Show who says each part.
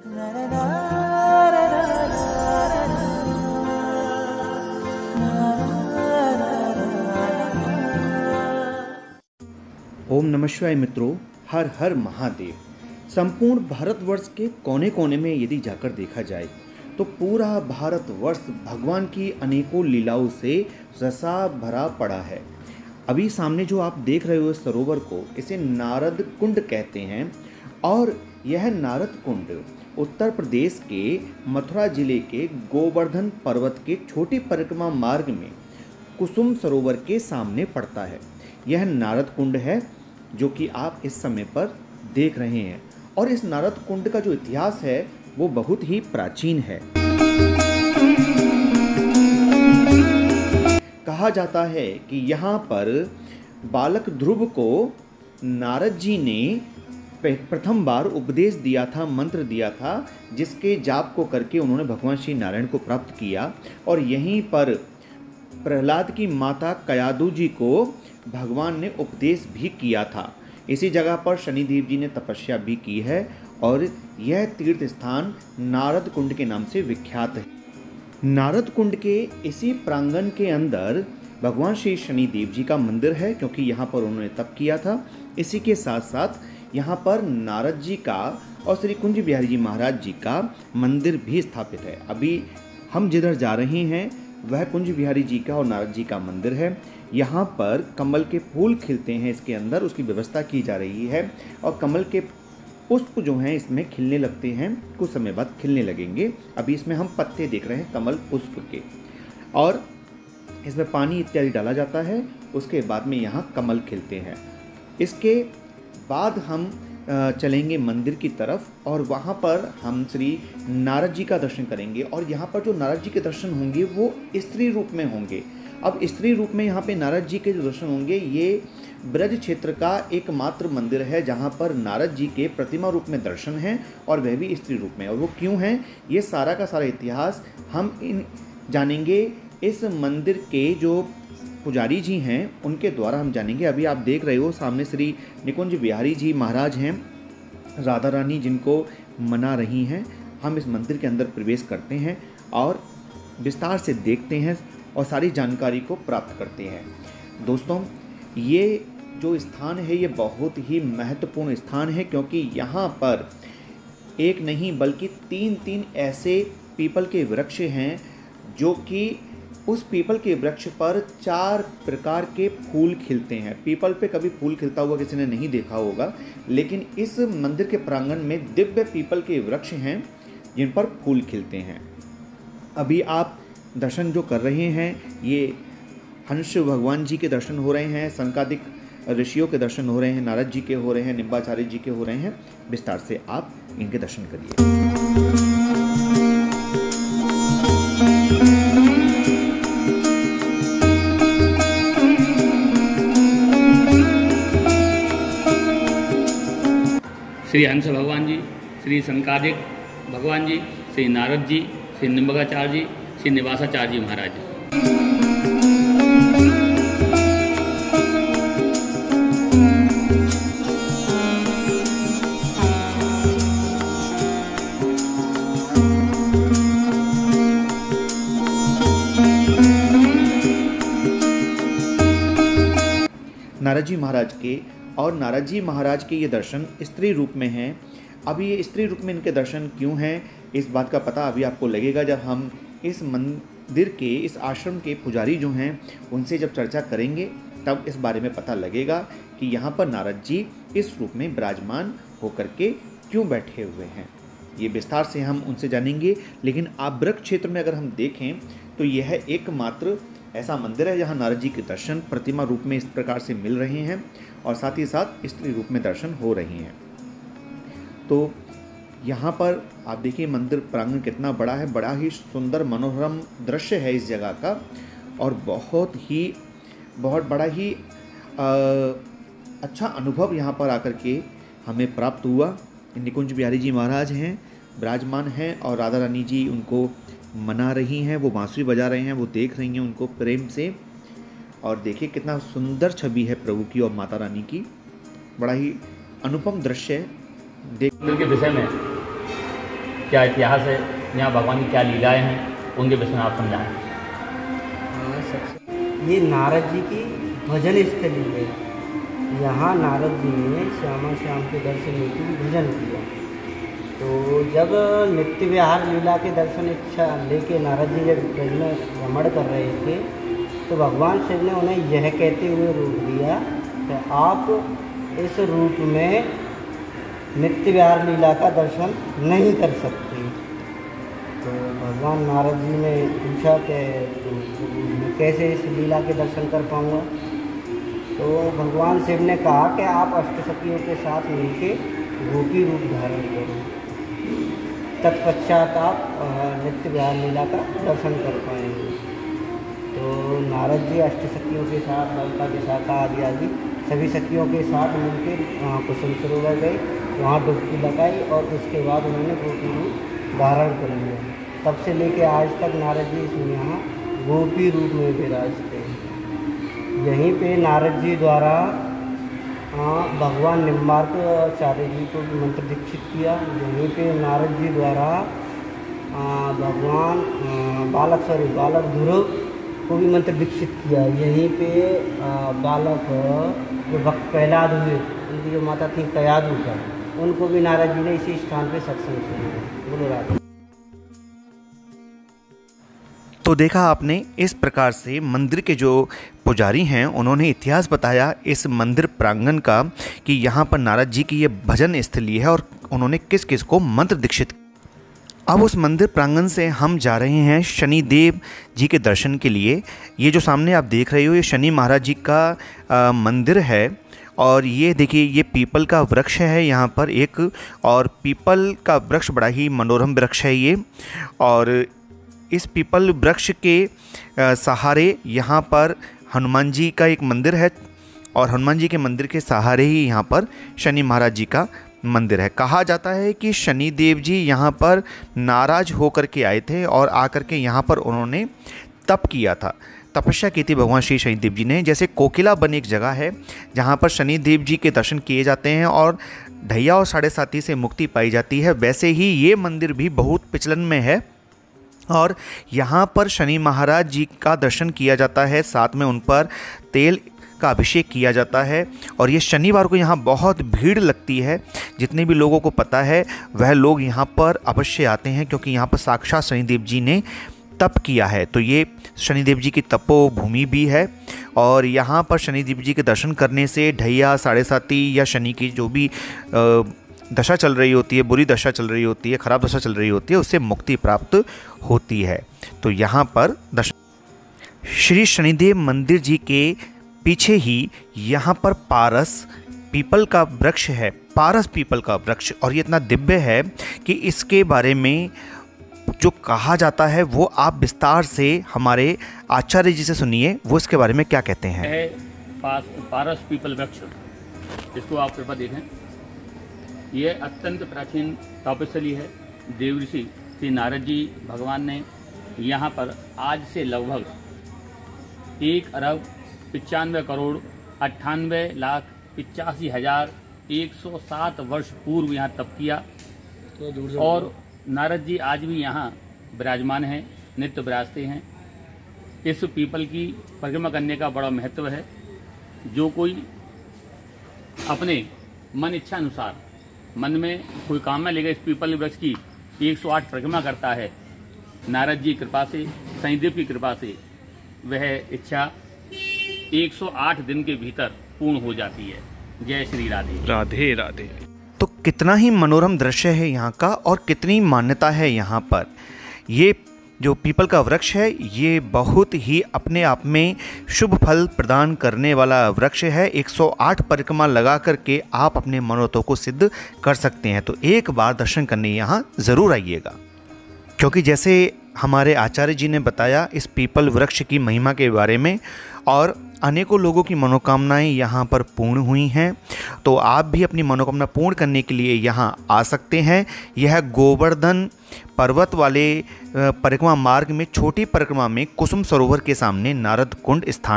Speaker 1: ओम नमः शिवाय मित्रों, हर हर महादेव। संपूर्ण भारतवर्ष के कोने कोने में यदि जाकर देखा जाए तो पूरा भारतवर्ष भगवान की अनेकों लीलाओं से रसा भरा पड़ा है। अभी सामने जो आप देख रहे हो सरोवर को, इसे नारद कुंड कहते हैं और यह नारद कुंड उत्तर प्रदेश के मथुरा जिले के गोवर्धन पर्वत के छोटी परिक्रमा मार्ग में कुसुम सरोवर के सामने पड़ता है। यह नारद कुंड है जो कि आप इस समय पर देख रहे हैं और इस नारद कुंड का जो इतिहास है वो बहुत ही प्राचीन है। कहा जाता है कि यहाँ पर बालक ध्रुव को नारद जी ने प्रथम बार उपदेश दिया था, मंत्र दिया था, जिसके जाप को करके उन्होंने भगवान श्री नारायण को प्राप्त किया और यहीं पर प्रहलाद की माता कयादु जी को भगवान ने उपदेश भी किया था। इसी जगह पर शनिदेव जी ने तपस्या भी की है और यह तीर्थ स्थान नारद कुंड के नाम से विख्यात है। नारद कुंड के इसी प्रांगण के अंदर भगवान श्री शनिदेव जी का मंदिर है, क्योंकि यहाँ पर उन्होंने तप किया था। इसी के साथ साथ यहाँ पर नारद जी का और श्री कुंज बिहारी जी महाराज जी का मंदिर भी स्थापित है। अभी हम जिधर जा रहे हैं वह कुंज बिहारी जी का और नारद जी का मंदिर है। यहाँ पर कमल के फूल खिलते हैं, इसके अंदर उसकी व्यवस्था की जा रही है और कमल के पुष्प जो हैं इसमें खिलने लगते हैं, कुछ समय बाद खिलने लगेंगे। अभी इसमें हम पत्ते देख रहे हैं कमल पुष्प के और इसमें पानी इत्यादि डाला जाता है। उसके बाद में यहाँ कमल खिलते हैं। इसके बाद हम चलेंगे मंदिर की तरफ और वहाँ पर हम श्री नारद जी का दर्शन करेंगे और यहाँ पर जो नारद जी के दर्शन होंगे वो स्त्री रूप में होंगे। अब स्त्री रूप में यहाँ पे नारद जी के जो दर्शन होंगे, ये ब्रज क्षेत्र का एकमात्र मंदिर है जहाँ पर नारद जी के प्रतिमा रूप में दर्शन हैं और वह भी स्त्री रूप में। और वो क्यों हैं, ये सारा का सारा इतिहास हम जानेंगे इस मंदिर के जो पुजारी जी हैं उनके द्वारा हम जानेंगे। अभी आप देख रहे हो सामने श्री निकुंज बिहारी जी महाराज हैं, राधा रानी जिनको मना रही हैं। हम इस मंदिर के अंदर प्रवेश करते हैं और विस्तार से देखते हैं और सारी जानकारी को प्राप्त करते हैं। दोस्तों, ये जो स्थान है ये बहुत ही महत्वपूर्ण स्थान है, क्योंकि यहाँ पर एक नहीं बल्कि तीन ऐसे पीपल के वृक्ष हैं जो कि उस पीपल के वृक्ष पर 4 प्रकार के फूल खिलते हैं। पीपल पे कभी फूल खिलता हुआ किसी ने नहीं देखा होगा, लेकिन इस मंदिर के प्रांगण में दिव्य पीपल के वृक्ष हैं जिन पर फूल खिलते हैं। अभी आप दर्शन जो कर रहे हैं ये हंस भगवान जी के दर्शन हो रहे हैं, सनकादिक ऋषियों के दर्शन हो रहे हैं, नारद जी के हो रहे हैं, निम्बाचार्य जी के हो रहे हैं। विस्तार से आप इनके दर्शन करिए।
Speaker 2: श्री हंस भगवान जी, श्री सनकादिक भगवान जी, श्री नारद जी, श्री निम्बाचार्य जी, श्री निवासाचार्य जी महाराज।
Speaker 1: नारद जी महाराज के और नारद जी महाराज के ये दर्शन स्त्री रूप में हैं। अभी ये स्त्री रूप में इनके दर्शन क्यों हैं, इस बात का पता अभी आपको लगेगा जब हम इस मंदिर के, इस आश्रम के पुजारी जो हैं उनसे जब चर्चा करेंगे, तब इस बारे में पता लगेगा कि यहाँ पर नारद जी इस रूप में विराजमान होकर के क्यों बैठे हुए हैं। ये विस्तार से हम उनसे जानेंगे। लेकिन आप वृक्ष क्षेत्र में अगर हम देखें तो यह एकमात्र ऐसा मंदिर है जहाँ नारद जी के दर्शन प्रतिमा रूप में इस प्रकार से मिल रहे हैं और साथ ही साथ स्त्री रूप में दर्शन हो रहे हैं। तो यहाँ पर आप देखिए मंदिर प्रांगण कितना बड़ा है, बड़ा ही सुंदर मनोरम दृश्य है इस जगह का और बहुत बड़ा ही अच्छा अनुभव यहाँ पर आकर के हमें प्राप्त हुआ। निकुंज बिहारी जी महाराज हैं, विराजमान हैं और राधा रानी जी उनको मना रही हैं, वो बांसुरी बजा रहे हैं, वो देख रही हैं उनको प्रेम से। और देखिए कितना सुंदर छवि है प्रभु की और माता रानी की, बड़ा ही अनुपम दृश्य है।
Speaker 2: मंदिर के विषय में क्या इतिहास है, यहाँ भगवान की क्या लीलाएँ हैं, उनके विषय में आप समझाएँ।
Speaker 3: ये नारद जी की भजन स्थली है। यहाँ नारद जी ने श्यामा श्याम के दर्शन हेतु भजन किया। तो जब नित्य विहार लीला के दर्शन इच्छा लेके नारद जी जब ब्रज में भ्रमण कर रहे थे, तो भगवान शिव ने उन्हें यह कहते हुए रूप दिया कि आप इस रूप में नित्य विहार लीला का दर्शन नहीं कर सकते। तो भगवान नारद जी ने पूछा कि मैं कैसे इस लीला के दर्शन कर पाऊँगा। तो भगवान शिव ने कहा कि आप अष्टसखियों के साथ मिलके गोपी रूप धारण करो, तत्पश्चात आप नित्य विहार लीला का दर्शन कर पाएंगे। तो नारद जी अष्टसखियों के साथ ललिता विशाखा आदि आदि सभी सखियों के साथ मिलकर कुसुम सरोवर गए, वहाँ डुबकी लगाई और उसके बाद उन्होंने गोपी रूप धारण कर लिया। तब से लेकर आज तक नारद जी इसमें यहाँ गोपी रूप में विराजते हैं। यहीं पे नारद जी द्वारा भगवान निम्बार्काचार्य जी को भी मंत्र दीक्षित किया। यहीं पे नारद जी द्वारा भगवान बालक ध्रुव को भी मंत्र दीक्षित किया। यहीं पे बालक जो भक्त प्रहलाद हुए, उनकी जो माता थी कयादू का, उनको भी नारद जी ने इसी स्थान पे सत्संग सुनाया। बोलो राधे।
Speaker 1: तो देखा आपने, इस प्रकार से मंदिर के जो पुजारी हैं उन्होंने इतिहास बताया इस मंदिर प्रांगण का कि यहाँ पर नारद जी की ये भजन स्थली है और उन्होंने किस किस को मंत्र दीक्षित। अब उस मंदिर प्रांगण से हम जा रहे हैं शनिदेव जी के दर्शन के लिए। ये जो सामने आप देख रहे हो ये शनि महाराज जी का मंदिर है और ये देखिए ये पीपल का वृक्ष है यहाँ पर एक, और पीपल का वृक्ष बड़ा ही मनोरम वृक्ष है ये। और इस पीपल वृक्ष के सहारे यहाँ पर हनुमान जी का एक मंदिर है और हनुमान जी के मंदिर के सहारे ही यहाँ पर शनि महाराज जी का मंदिर है। कहा जाता है कि शनिदेव जी यहाँ पर नाराज होकर के आए थे और आकर के यहाँ पर उन्होंने तप किया था, तपस्या की थी भगवान श्री शनिदेव जी ने। जैसे कोकिला बन एक जगह है जहाँ पर शनिदेव जी के दर्शन किए जाते हैं और ढैया और साढ़े साथी से मुक्ति पाई जाती है, वैसे ही ये मंदिर भी बहुत पिछलन में है और यहाँ पर शनि महाराज जी का दर्शन किया जाता है, साथ में उन पर तेल का अभिषेक किया जाता है। और ये शनिवार को यहाँ बहुत भीड़ लगती है। जितने भी लोगों को पता है वह लोग यहाँ पर अवश्य आते हैं क्योंकि यहाँ पर साक्षात शनिदेव जी ने तप किया है। तो ये शनिदेव जी की तपोभूमि भी है और यहाँ पर शनिदेव जी के दर्शन करने से ढैया साढ़े साती या शनि की जो भी दशा चल रही होती है, बुरी दशा चल रही होती है, खराब दशा चल रही होती है, उससे मुक्ति प्राप्त होती है। तो यहाँ पर श्री शनिदेव मंदिर जी के पीछे ही यहाँ पर पारस पीपल का वृक्ष है, पारस पीपल का वृक्ष, और ये इतना दिव्य है कि इसके बारे में जो कहा जाता है वो आप विस्तार से हमारे आचार्य जी से सुनिए, वो इसके बारे में क्या कहते हैं।
Speaker 2: पारस पीपल वृक्ष, इसको आप कृपया देखें। ये अत्यंत प्राचीन तपस्थली है। देव ऋषि श्री नारद जी भगवान ने यहाँ पर आज से लगभग 1,98,98,85,107 वर्ष पूर्व यहाँ तप किया और नारद जी आज भी यहाँ विराजमान हैं, नित्य विराजते हैं। इस पीपल की परिक्रमा करने का बड़ा महत्व है। जो कोई अपने मन इच्छा अनुसार मन में कोई कामना लेकर इस पीपल वृक्ष की 108 परिक्रमा करता है, नारद जी कृपा से, शनिदेव की कृपा से वह इच्छा 108 दिन के भीतर पूर्ण हो जाती है। जय श्री राधे।
Speaker 1: राधे राधे। तो कितना ही मनोरम दृश्य है यहाँ का और कितनी मान्यता है यहाँ पर। ये जो पीपल का वृक्ष है ये बहुत ही अपने आप में शुभ फल प्रदान करने वाला वृक्ष है। 108 परिक्रमा लगा करके आप अपने मनोरथों को सिद्ध कर सकते हैं। तो एक बार दर्शन करने यहाँ ज़रूर आइएगा, क्योंकि जैसे हमारे आचार्य जी ने बताया इस पीपल वृक्ष की महिमा के बारे में और अनेकों लोगों की मनोकामनाएं यहाँ पर पूर्ण हुई हैं। तो आप भी अपनी मनोकामना पूर्ण करने के लिए यहाँ आ सकते हैं। यह गोवर्धन पर्वत वाले परिक्रमा मार्ग में छोटी परिक्रमा में कुसुम सरोवर के सामने नारद कुंड स्थान